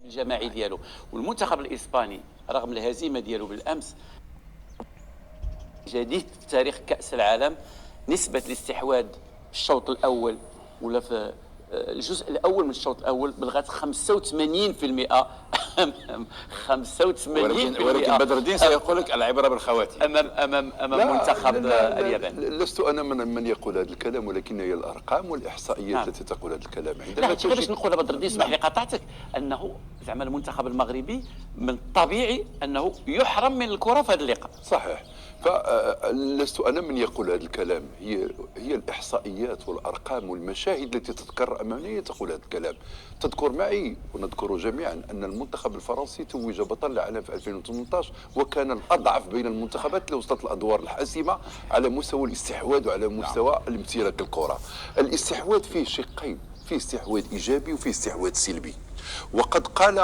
الجماعي ديالو. والمنتخب الاسباني رغم الهزيمه ديالو بالامس جديد في تاريخ كاس العالم، نسبه الاستحواذ في الشوط الاول ولا في الجزء الاول من الشوط الاول بلغت 85%. 85%. ولكن بدر الدين سيقول لك العبره بالخواتيم امام منتخب اليابان. لست انا من يقول هذا الكلام، ولكن هي الارقام والاحصائيات التي تقول هذا الكلام. لا باش نقول بدر الدين، اسمح لي قطعتك، انه زعما المنتخب المغربي من الطبيعي انه يحرم من الكره في هذا اللقاء. صحيح. فلست انا من يقول هذا الكلام، هي الاحصائيات والارقام والمشاهد التي تتكرر امامنا تقول هذا الكلام. تذكر معي ونذكر جميعا ان المنتخب الفرنسي توج بطل العالم في 2018 وكان الاضعف بين المنتخبات اللي وصلت الادوار الحاسمه على مستوى الاستحواذ وعلى مستوى الامتلاك الكره. الاستحواذ فيه شقين، فيه استحواذ ايجابي وفيه استحواذ سلبي. وقد قال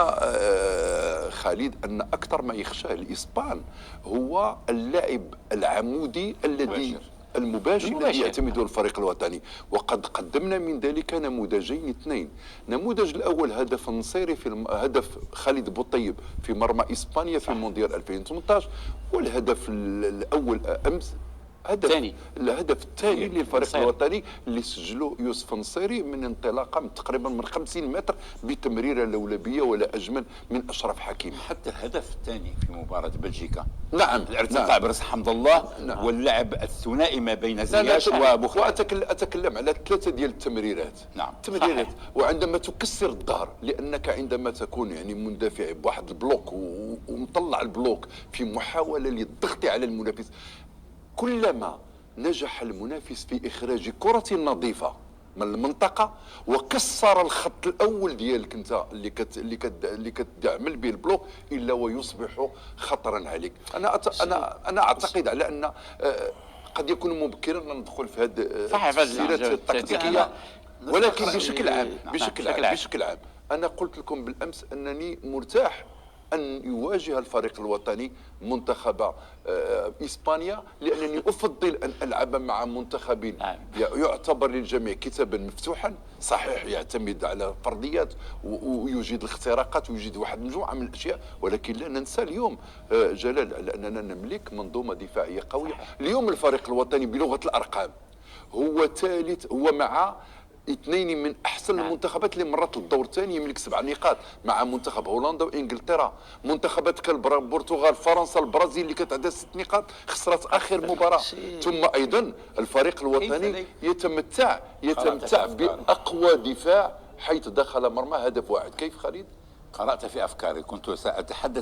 خالد أن أكثر ما يخشاه الإسبان هو اللاعب العمودي الذي المباشر الذي يعتمد الفريق الوطني. وقد قدمنا من ذلك نموذجين اثنين. النموذج الأول هدف النصيري هدف خالد بوطيب في مرمى إسبانيا في مونديال 2018، والهدف الأول أمس الهدف الثاني للفريق الوطني اللي سجله يوسف النصيري من انطلاقه من تقريبا من 50 متر بتمريره لولبيه ولا اجمل من اشرف حكيمي. حتى الهدف الثاني في مباراه بلجيكا، نعم، الارتقاء برأس حمد الله، نعم، واللعب الثنائي ما بين زياش وبوخاري. اتكلم على ثلاثه ديال التمريرات. نعم، التمريرات. وعندما تكسر الظهر، لانك عندما تكون يعني مندفع بواحد البلوك ومطلع البلوك في محاوله للضغط على المنافس، كلما نجح المنافس في إخراج كرة نظيفة من المنطقة وكسر الخط الأول ديالك أنت اللي كتعمل به البلوك، إلا ويصبح خطرا عليك. أنا أعتقد على أن قد يكون مبكرا أن ندخل في هذه السيرات التكتيكية، ولكن بشكل عام أنا قلت لكم بالأمس أنني مرتاح أن يواجه الفريق الوطني منتخب إسبانيا، لأنني أفضل أن ألعب مع منتخب يعتبر للجميع كتابا مفتوحا. صحيح يعتمد على فرديات ويوجد الاختراقات ويوجد واحد مجموعة من الأشياء، ولكن لا ننسى اليوم جلال على أننا نملك منظومة دفاعية قوية. اليوم الفريق الوطني بلغة الأرقام هو ثالث، هو مع اثنين من احسن المنتخبات اللي مرت للدور الثاني، يملك 7 نقاط مع منتخب هولندا وانجلترا. منتخبات كالبرتغال، فرنسا، البرازيل اللي كانت عندها 6 نقاط خسرت اخر مباراه. ثم ايضا الفريق الوطني يتمتع باقوى دفاع، حيث دخل مرمى هدف واحد. كيف خالد؟ قرأت في أفكاري، كنت سأتحدث